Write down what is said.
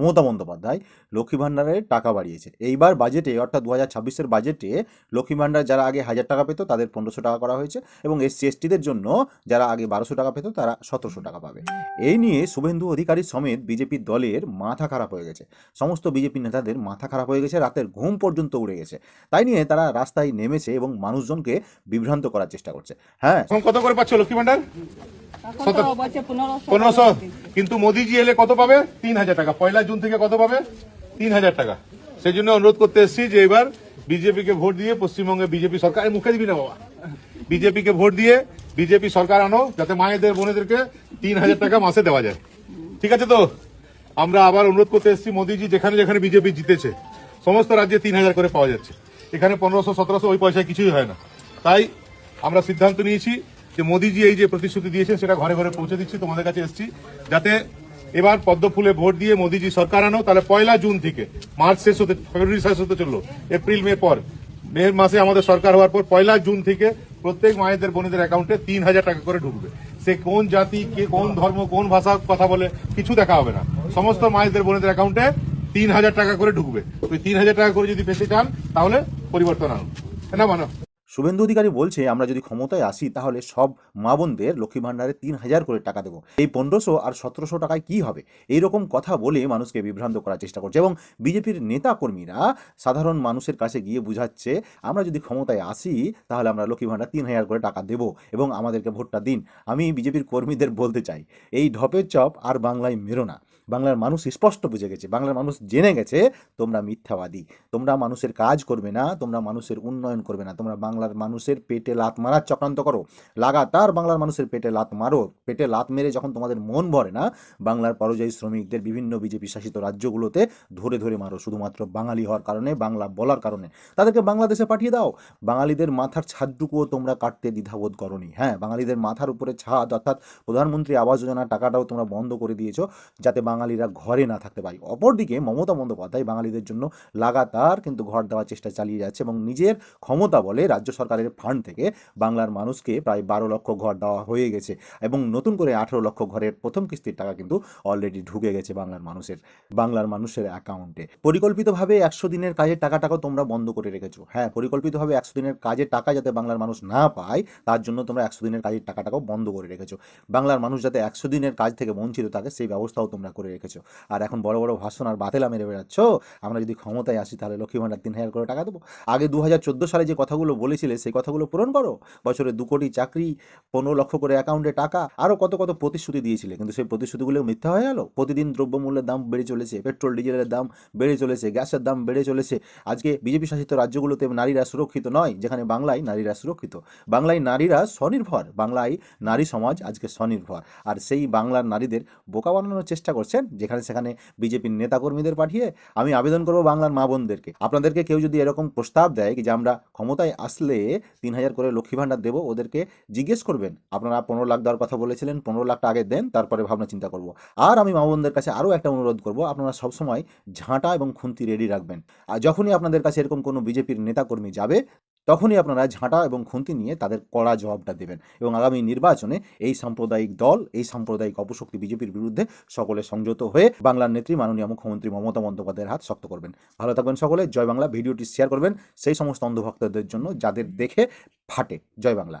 মমতা বন্দ্যোপাধ্যায় লক্ষ্মী ভাণ্ডারের টাকা বাড়িয়েছে। এইবার বাজেটে অর্থাৎ 2026-এর বাজেটে লক্ষ্মী ভাণ্ডার যারা আগে 1000 টাকা পেত তাদের 1500 টাকা করা হয়েছে, এবং এসসি এসটিদের জন্য যারা আগে 1200 টাকা পেত তারা 1700 টাকা পাবে। এই নিয়ে শুভেন্দু অধিকারী সমেত বিজেপির দলের মাথা খারাপ হয়ে গেছে। সমস্ত বিজেপি নেতাদের মাথা খারাপ হয়ে গেছে, রাতের ঘুম পর্যন্ত উড়ে গেছে। তাই নিয়ে তারা রাস্তায় নেমেছে এবং মানুষজনকে বিভ্রান্ত করার চেষ্টা করছে। হ্যাঁ, এখন কত করে পাচ্ছ লক্ষ্মী ভান্ডার? এখন তো বলছে 1500 1500। কিন্তু মোদিজি এলে কত পাবে? 3000 টাকা। 1 জুন থেকে কত পাবে? 3000 টাকা। সেই জন্য অনুরোধ করতে এসেছি যে এবার বিজেপিকে ভোট দিয়ে পশ্চিমবঙ্গে বিজেপি সরকার, মুখে দিবি না বাবা, বিজেপিকে ভোট দিয়ে বিজেপি সরকার আনো, যাতে মায়েদের বোনেদেরকে 3000 টাকা মাসে দেওয়া যায়। ঠিক আছে তো? আমরা আবার অনুরোধ করতে এসেছি, মোদিজি যেখানে যেখানে বিজেপি জিতেছে সমস্ত রাজ্যে 3000 করে পাওয়া যাচ্ছে, এখানে 1500 1700 ওই পয়সায় কিছুই হয় না। তাই আমরা সিদ্ধান্ত নিয়েছি যে মোদিজি এই যে প্রতিশ্রুতি দিয়েছেন সেটা ঘরে ঘরে পৌঁছে দিচ্ছি, তোমাদের কাছে এসেছি যাতে এবার পদ্ম ফুলে ভোট দিয়ে মোদিজি সরকার আনো। তাহলে 1 জুন থেকে মার্চ শেষ হতে, ফেব্রুয়ারি শেষ হতে চললো, এপ্রিল মে পর, মে মাসে আমাদের সরকার হওয়ার পর 1 জুন থেকে প্রত্যেক মায়েদের বোনেদের অ্যাকাউন্টে 3000 টাকা করে ঢুকবে। সে কোন জাতি, কে কোন ধর্ম, কোন ভাষা কথা বলে কিছু দেখা হবে না, সমস্ত মায়েদের বোনেদের অ্যাকাউন্টে 3000 টাকা করে ঢুকবে। ওই 3000 টাকা করে যদি পেতে চান তাহলে পরিবর্তন আনুন, না মানো। শুভেন্দু অধিকারী বলছে আমরা যদি ক্ষমতায় আসি তাহলে সব মা বোনদের লক্ষ্মী ভাণ্ডারে 3000 করে টাকা দেবো। এই 1500 আর 1700 টাকায় কি হবে? এইরকম কথা বলে মানুষকে বিভ্রান্ত করার চেষ্টা করছে, এবং বিজেপির নেতা কর্মীরা সাধারণ মানুষের কাছে গিয়ে বুঝাচ্ছে আমরা যদি ক্ষমতায় আসি তাহলে আমরা লক্ষ্মী ভাণ্ডার 3000 করে টাকা দেবো এবং আমাদেরকে ভোটটা দিন। আমি বিজেপির কর্মীদের বলতে চাই, এই ঢপের চপ আর বাংলায় মেরো না। বাংলার মানুষ স্পষ্ট বুঝে গেছে, বাংলার মানুষ জেনে গেছে তোমরা মিথ্যাবাদী, তোমরা মানুষের কাজ করবে না, তোমরা মানুষের উন্নয়ন করবে না, তোমরা বাংলার মানুষের পেটে লাত মারার চক্রান্ত করো। লাগাতার বাংলার মানুষের পেটে লাত মারো। পেটে লাত মেরে যখন তোমাদের মন ভরে না, বাংলার পরিযায়ী শ্রমিকদের বিভিন্ন বিজেপি শাসিত রাজ্যগুলোতে ধরে ধরে মারো, শুধুমাত্র বাঙালি হওয়ার কারণে, বাংলা বলার কারণে। তাদেরকে বাংলাদেশে পাঠিয়ে দাও। বাঙালিদের মাথার ছাদটুকুও তোমরা কাটতে দ্বিধাবোধ করনি। হ্যাঁ, বাঙালিদের মাথার উপরে ছাদ অর্থাৎ প্রধানমন্ত্রী আবাস যোজনার টাকাটাও তোমরা বন্ধ করে দিয়েছো, যাতে বাঙালিরা ঘরে না থাকতে পারে। অপরদিকে মমতা বন্দ্যোপাধ্যায় বাঙালিদের জন্য লাগাতার কিন্তু ঘর দেওয়ার চেষ্টা চালিয়ে যাচ্ছে, এবং নিজের ক্ষমতা বলে রাজ্য সরকারের ফান্ড থেকে বাংলার মানুষকে প্রায় 12 লক্ষ ঘর দেওয়া হয়ে গেছে, এবং নতুন করে 18 লক্ষ ঘরের প্রথম কিস্তির টাকা কিন্তু অলরেডি ঢুকে গেছে বাংলার মানুষের অ্যাকাউন্টে। পরিকল্পিতভাবে 100 দিনের কাজের টাকাটাও তোমরা বন্ধ করে রেখেছো। হ্যাঁ, পরিকল্পিতভাবে 100 দিনের কাজের টাকা যাতে বাংলার মানুষ না পায় তার জন্য তোমরা 100 দিনের কাজের টাকাটাও বন্ধ করে রেখেছো। বাংলার মানুষ যাতে 100 দিনের কাজ থেকে বঞ্চিত থাকে সেই ব্যবস্থাও তোমরা করে রেখেছো। আর এখন বড় বড় ভাষণ আর বাতেলা মেরে বেড়াচ্ছ আমরা যদি ক্ষমতায় আসি তাহলে লক্ষ্মী ভাণ্ডার 3000 করে টাকা দেবো। আগে 2014 সালে যে কথাগুলো বলেছিলে সেই কথাগুলো পূরণ করো। বছরে 2 কোটি চাকরি, 15 লক্ষ করে অ্যাকাউন্টে টাকা, আরও কত কত প্রতিশ্রুতি দিয়েছিলে, কিন্তু সেই প্রতিশ্রুতিগুলো মিথ্যা হয়ে গেল। প্রতিদিন দ্রব্যমূল্যের দাম বেড়ে চলেছে, পেট্রোল ডিজেলের দাম বেড়ে চলেছে, গ্যাসের দাম বেড়ে চলেছে। আজকে বিজেপি শাসিত রাজ্যগুলোতে নারীরা সুরক্ষিত নয়, যেখানে বাংলায় নারীরা সুরক্ষিত। বাংলায় নারীরা স্বনির্ভর, বাংলায় নারী সমাজ আজকে স্বনির্ভর। আর সেই বাংলার নারীদের বোকা বানানোর চেষ্টা করছেন যেখানে সেখানে বিজেপির নেতাকর্মীদের পাঠিয়ে। আমি আবেদন করবো বাংলার মা বোনদেরকে, আপনাদেরকে কেউ যদি এরকম প্রস্তাব দেয় যে আমরা ক্ষমতায় আসলে 3000 করে লক্ষ্মী ভাণ্ডার দেবো, ওদেরকে জিজ্ঞেস করবেন আপনারা 15 লাখ দেওয়ার কথা বলেছিলেন, 15 লাখটা আগে দেন, তারপরে ভাবনা চিন্তা করব। আর আমি মা বোনদের কাছে আরও একটা অনুরোধ করব, আপনারা সবসময় ঝাঁটা এবং খুন্তি রেডি রাখবেন। আর যখনই আপনাদের কাছে এরকম কোনো বিজেপির নেতাকর্মী যাবে তখনই আপনারা ঝাঁটা এবং খুন্তি নিয়ে তাদের কড়া জবাবটা দেবেন, এবং আগামী নির্বাচনে এই সাম্প্রদায়িক দল, এই সাম্প্রদায়িক অপশক্তি বিজেপির বিরুদ্ধে সকলে সংযত হয়ে বাংলার নেত্রী মাননীয় মুখ্যমন্ত্রী মমতা বন্দ্যোপাধ্যায়ের হাত শক্ত করবেন। ভালো থাকবেন সকলে। জয় বাংলা। ভিডিওটি শেয়ার করবেন সেই সমস্ত অন্ধভক্তদের জন্য যাদের দেখে ফাটে। জয় বাংলা।